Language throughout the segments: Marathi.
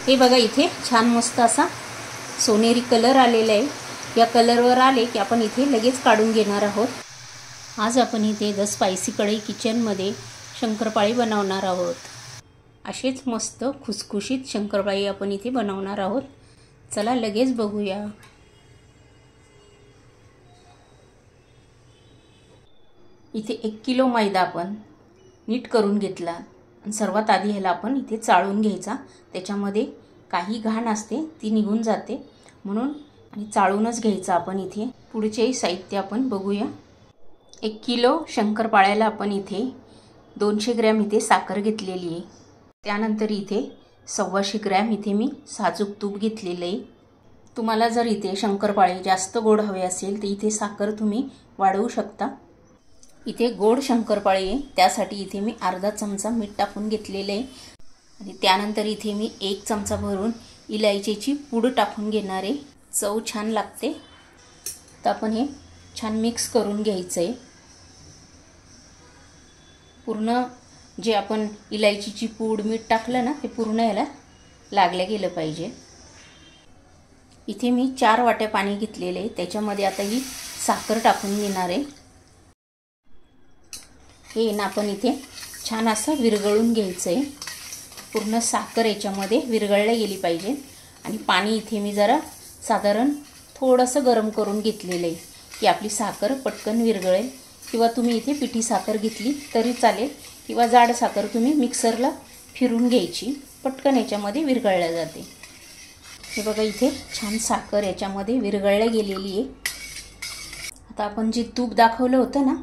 हे बघा इथे छान मस्त असा सोनेरी कलर आलेला आहे। या कलरवर आले की आपण इथे लगेच काढून घेणार आहोत। आज आपण इथे द स्पायसी कढई किचनमध्ये शंकरपाळी बनवणार आहोत। असेच मस्त खुसखुशीत शंकरपाळी आपण इथे बनवणार आहोत। चला लगेच बघूया। इथे 1 किलो मैदा आपण नीट करून घेतला आणि सर्वात आधी ह्याला आपण इथे चाळून घ्यायचा। त्याच्यामध्ये काही घाण असते ती निघून जाते म्हणून आणि चाळूनच घ्यायचा आपण इथे। पुढचे साहित्य आपण बघूया। 1 किलो शंकरपाळ्याला आपण इथे 200 ग्रॅम इथे साखर घेतलेली आहे। त्यानंतर इथे 125 ग्रॅम इथे मी साजूक तूप घेतलेले आहे। तुम्हाला जर इथे शंकरपाळे जास्त गोड हवे असेल तर इथे साखर तुम्ही वाढवू शकता। इथे गोड शंकरपाळे आहे त्यासाठी इथे मी अर्धा चमचा मीठ टाकून घेतलेले आहे आणि त्यानंतर इथे मी 1 चमचा भरून इलायचीची पूड टाकून घेणार आहे। चव छान लागते। तर आपण हे छान मिक्स करून घ्यायचं आहे। पूर्ण जे आपण इलायचीची पूड मीठ टाकलं ना ते पूर्ण याला लागले गेलं पाहिजे। इथे मी 4 वाट्या पाणी घेतलेले आहे। त्याच्यामध्ये आता ही साखर टाकून घेणार आहे। हे ना आपण इथे छान असं विरघळून घ्यायचं आहे। पूर्ण साखर याच्यामध्ये विरघळली गेली पाहिजे आणि पाणी इथे मी जरा साधारण थोडंसं गरम करून घेतलेलं आहे की आपली साखर पटकन विरघळेल। किंवा तुम्ही इथे पिठी साखर घेतली तरी चालेल किंवा जाड साखर तुम्ही मिक्सरला फिरून घ्यायची, पटकन याच्यामध्ये विरघळल्या जाते। हे बघा इथे छान साखर याच्यामध्ये विरघळली गेलेली आहे। आता आपण जे तूप दाखवलं होतं ना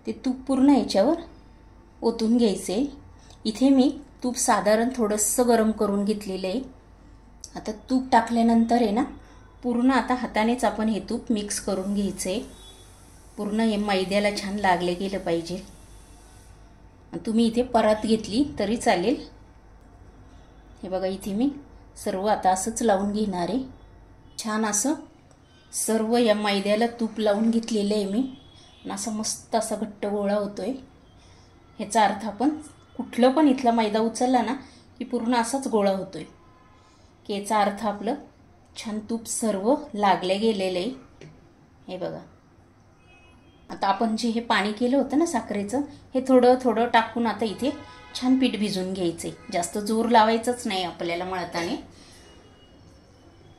ते तूप पूर्ण याच्यावर ओतून घ्यायचे। इथे मी तूप साधारण थोडंसं गरम करून घेतलेलं आहे। आता तूप टाकल्यानंतर आहे ना पूर्ण आता हातानेच आपण हे तूप मिक्स करून घ्यायचे। पूर्ण हे मैद्याला छान लागले गेलं पाहिजे। तुम्ही इथे परत घेतली तरी चालेल। हे बघा इथे मी सर्व आता असंच लावून घेणार आहे। छान असं सर्व या मैद्याला तूप लावून घेतलेलं आहे मी आणि असं मस्त असा घट्ट गोळा होतोय। ह्याचा अर्थ आपण कुठलं पण इथला मैदा उचलला ना की पूर्ण असाच गोळा होतोय की याचा अर्थ आपलं छान तूप सर्व लागले गेलेलं आहे। हे बघा आता आपण जे हे पाणी केलं होतं ना साखरेचं हे थोडं थोडं टाकून आता इथे छान पीठ भिजवून घ्यायचे। जास्त जोर लावायचंच नाही आपल्याला मळताना।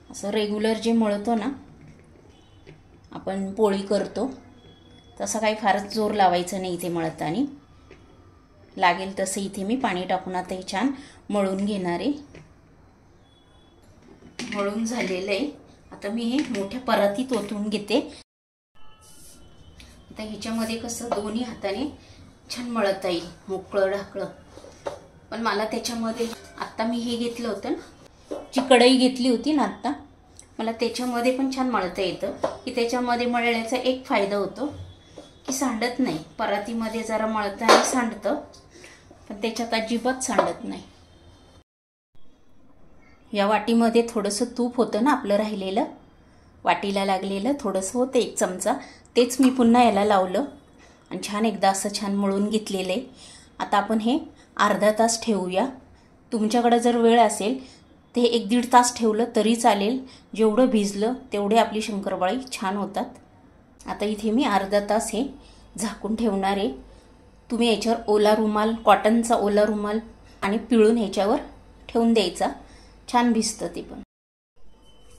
असं रेग्युलर जे मळतो ना आपण पोळी करतो तसं काही फारच जोर लावायचं नाही इथे मळताना। लागेल तसं इथे मी पाणी टाकून आता हे छान मळून घेणार आहे। मळून झालेलं आहे। आता मी हे मोठ्या परातीत ओतून घेते। आता ह्याच्यामध्ये कसं दोन्ही हाताने छान मळता येईल मोकळं ढाकळं। पण मला त्याच्यामध्ये आत्ता मी हे घेतलं होतं ना जी कढई घेतली होती ना आत्ता मला त्याच्यामध्ये पण छान मळता येतं की त्याच्यामध्ये मळण्याचा एक फायदा होतो की सांडत नाही। परातीमध्ये जरा मळताना सांडतं पण त्याच्यात अजिबात सांडत नाही। या वाटीमध्ये थोडंसं तूप होतं ना आपलं राहिलेलं वाटीला लागलेलं थोडंसं होतं 1 चमचा तेच मी पुन्हा याला लावलं आणि छान एकदा असं छान मळून घेतलेलं आहे। आता आपण हे अर्धा तास ठेवूया। तुमच्याकडे जर वेळ असेल ते 1-1.5 तास ठेवलं तरी चालेल। जेवढं भिजलं तेवढे आपली शंकरपाळी छान होतात। आता इथे मी अर्धा तास हे झाकून ठेवणार आहे। तुम्ही याच्यावर ओला रुमाल कॉटनचा ओला रुमाल आणि पिळून ह्याच्यावर ठेवून द्यायचा, छान भिजतं ते पण।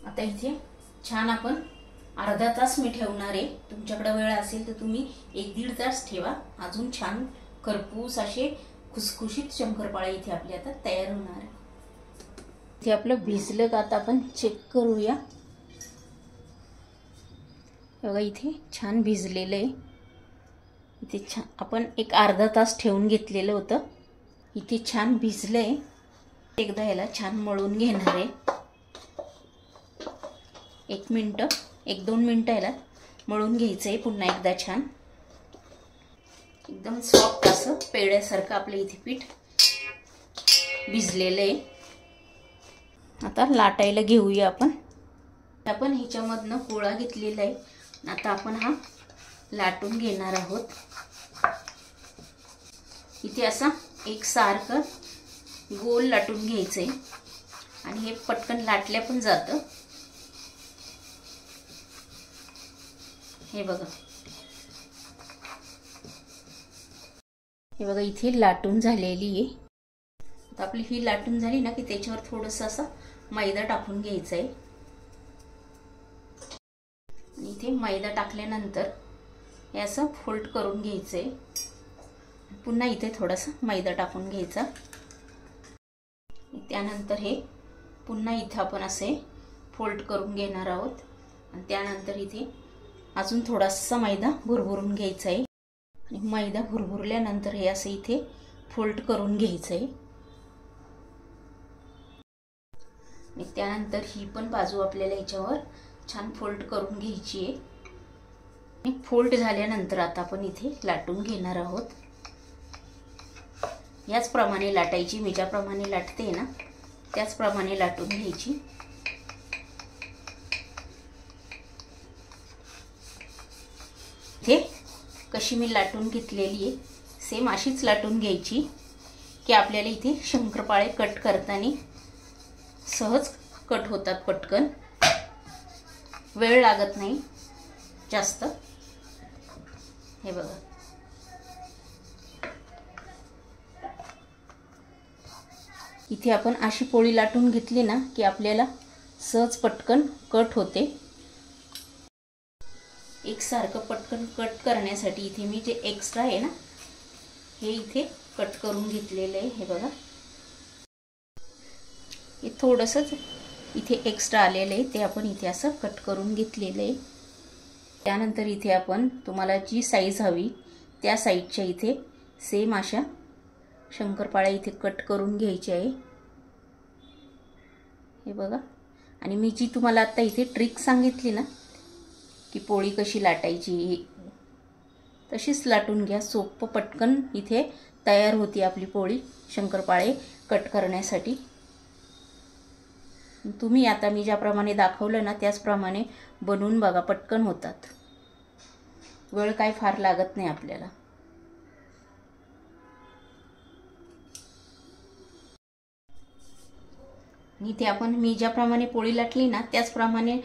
आता इथे छान आपण अर्धा तास मी ठेवणार आहे। तुमच्याकडे वेळ असेल तर तुम्ही 1-1.5 तास ठेवा, अजून छान खरपूस असे खुसखुशीत शंकरपाळे इथे आपले आता तयार होणार आहे। इथे आपलं भिजलं का आता आपण चेक करूया। बघा इथे छान भिजलेलं आहे। इथे छान आपण एक अर्धा तास ठेवून घेतलेलं होतं। इथे छान भिजलंय। एकदा याला छान मळून घेणार आहे। 1-2 मिनिटं याला मळून घ्यायचं आहे पुन्हा एकदा छान। एकदम सॉफ्ट असं पेड्यासारखं आपलं इथे पीठ भिजलेलं आहे। आता लाटायला घेऊया आपण। आपण ह्याच्यामधनं गोळा घेतलेला आहे। आता आपण हा लाटून घेणार आहोत। इथे असा एकसारखं गोल लाटून घ्यायचं आहे आणि हे पटकन लाटल्या पण जातं। हे बघा, हे बघा इथे लाटून झालेली आहे। आता आपली ही लाटून झाली ना की त्याच्यावर थोडंसं असं मैदा टाकून घ्यायचं आहे। आणि इथे मैदा टाकल्यानंतर हे असं फोल्ड करून घ्यायचं आहे। पुन्हा इथे थोडासा मैदा टाकून घ्यायचा। त्यानंतर हे पुन्हा इथे आपण असे फोल्ड करून घेणार आहोत आणि त्यानंतर इथे अजून थोडासा मैदा भुरभुरून घ्यायचा आहे आणि मैदा भुरभुरल्यानंतर हे असे इथे फोल्ड करून घ्यायचं आहे। आणि त्यानंतर ही पण बाजू आपल्याला याच्यावर छान फोल्ड करून घ्यायची आहे। आणि फोल्ड झाल्यानंतर आता आपण इथे लाटून घेणार आहोत। याचप्रमाणे लाटायची, मी ज्याप्रमाणे लाटते ना त्याचप्रमाणे लाटून घ्यायची। इथे कशी मी लाटून घेतलेली आहे सेम अशीच लाटून घ्यायची की आपल्याला इथे शंकरपाळे कट करताना सहज कट होतात, पटकन वेळ लागत नाही जास्त। हे बघा, इथे आपण अशी पोळी लाटून घेतली ना की आपल्याला सहज पटकन कट होते। एकसारखं पटकन कट करण्यासाठी इथे मी जे एक्स्ट्रा आहे ना हे इथे कट करून घेतलेलं आहे। हे बघा, हे थोडंसंच इथे एक्स्ट्रा आलेलं आहे ते आपण इथे असं कट करून घेतलेलं आहे। त्यानंतर इथे आपण तुम्हाला जी साईज हवी त्या साईजच्या इथे सेम अशा शंकरपाळ्या इथे कट करून घ्यायचे आहे। हे बघा, आणि मी जी तुम्हाला आता इथे ट्रिक सांगितली ना की पोळी कशी लाटायची तशीच लाटून घ्या, सोपं पटकन इथे तयार होती आपली पोळी शंकरपाळे कट करण्यासाठी। तुम्ही आता मी ज्याप्रमाणे दाखवलं ना त्याचप्रमाणे बनवून बघा, पटकन होतात, वेळ काय फार लागत नाही आपल्याला। इथे आपण मी ज्याप्रमाणे पोळी लाटली ना त्याचप्रमाणे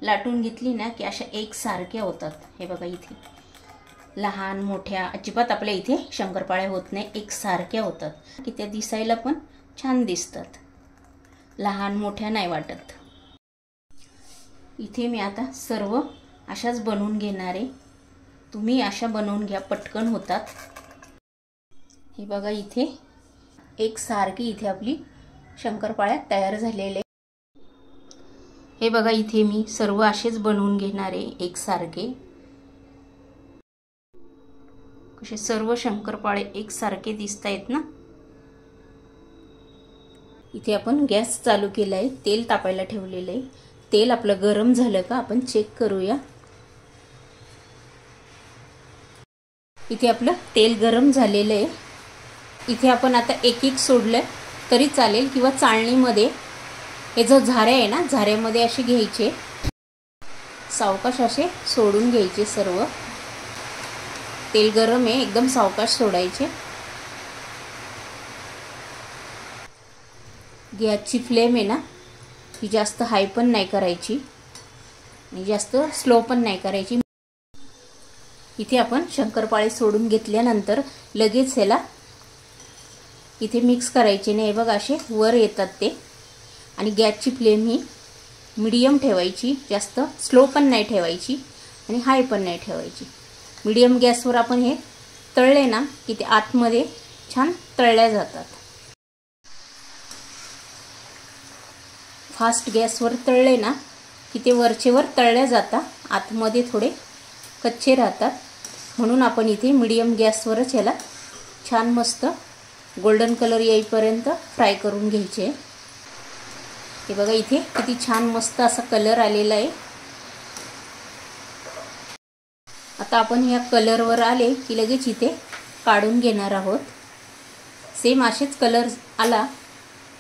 लाटून घेतली ना की अशा एकसारख्या होतात। हे बघा, इथे लहान मोठ्या अजिबात आपल्या इथे शंकरपाळ्या होत नाही, एकसारख्या होतात की त्या दिसायला पण छान दिसतात, लहान मोठ्या नाही वाटत। इथे मी आता सर्व अशाच बनवून घेणार आहे, तुम्ही अशा बनवून घ्या, पटकन होतात। हे बघा, इथे एकसारखी इथे आपली शंकरपाळ्या तयार झालेले। हे बघा, इथे मी सर्व असेच बनवून घेणार आहे एकसारखे। कसे सर्व शंकरपाळे एकसारखे दिसत आहेत ना। इथे आपण गॅस चालू केला आहे, तेल तापायला ठेवलेलं आहे। तेल आपलं गरम झालं का आपण चेक करूया। इथे आपलं तेल गरम झालेलं आहे। इथे आपण आता एक एक सोडलं तरी चालेल किंवा चाळणीमध्ये हे जो झारे आहे ना झाऱ्यामध्ये असे घ्यायचे, सावकाश असे सोडून घ्यायचे सर्व। तेल गरम आहे, एकदम सावकाश सोडायचे। गॅसची फ्लेम आहे ना ही जास्त हाय पण नाही करायची आणि जास्त स्लो पण नाही करायची। इथे आपण शंकरपाळे सोडून घेतल्यानंतर लगेच ह्याला इथे मिक्स करायचे नाही। बघा, असे वर येतात ते। आणि गॅसची फ्लेम ही मीडियम ठेवायची, जास्त स्लो पण नाही ठेवायची आणि हाय पण नाही ठेवायची। मीडियम गॅसवर आपण हे तळले ना की ते आतमध्ये छान तळल्या जातात। फास्ट गॅसवर तळले ना की ते वरचेवर तळल्या जातात, आतमध्ये थोडे कच्चे राहतात। म्हणून आपण इथे मीडियम गॅसवरच याला छान मस्त गोल्डन कलर येईपर्यंत फ्राय करून घ्यायचे। हे बघा, इथे किती छान मस्त असा कलर आलेला आहे। आता आपण ह्या कलरवर आले की लगेच इथे काढून घेणार आहोत। सेम असेच कलर आला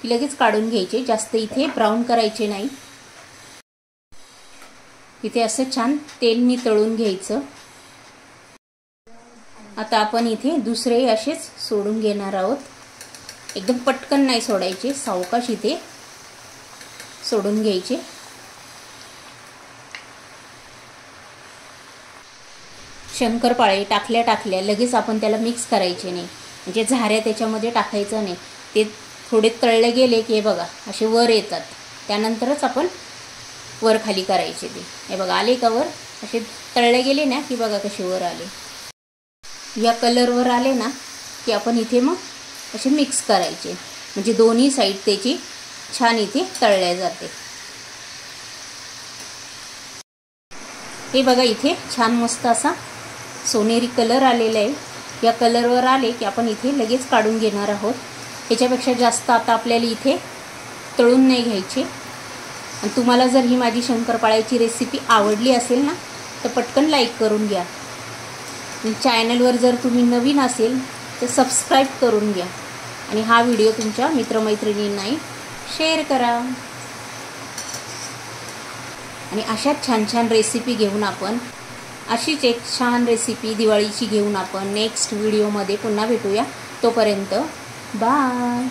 की लगेच काढून घ्यायचे, जास्त इथे ब्राऊन करायचे नाही। इथे असं छान तेलनी तळून घ्यायचं। आता आपण इथे दुसरे असेच सोडून घेणार आहोत, एकदम पटकन नाही सोडायचे, सावकाश इथे सोडून घ्यायचे. शंकरपाळे टाकल्या लगेच आपण त्याला मिक्स करायचे नाही, म्हणजे झाऱ्या त्याच्यामध्ये टाकायचं नाही. ते थोडे तळले गेले की हे बघा असे वर येतात, त्यानंतरच आपण वर खाली करायचे. ते हे बघा आले का वर, असे तळले गेले ना की बघा कसे वर आले. या कलरवर आले ना की आपण इथे मग असे मिक्स करायचे, म्हणजे दोन्ही साईड त्याची छान इथे तळल्या जाते. हे बघा इथे छान मस्त असा सोनेरी कलर आलेला आहे. या कलरवर आले की आपण इथे लगेच काढून घेणार आहोत. ह्याच्यापेक्षा जास्त आता आपल्याला इथे तळून नाही घ्यायचे. आणि तुम्हाला जर ही माझी शंकरपाळ्याची रेसिपी आवडली असेल ना तर पटकन लाईक करून घ्या. चॅनलवर जर तुम्ही नवीन असेल तर सबस्क्राईब करून घ्या आणि हा व्हिडिओ तुमच्या मित्रमैत्रिणींनाही शेअर करा. आणि अशाच छान छान रेसिपी घेऊन आपण, अशीच एक छान रेसिपी दिवाळीची घेऊन आपण नेक्स्ट व्हिडिओमध्ये पुन्हा भेटूया. तोपर्यंत बाय.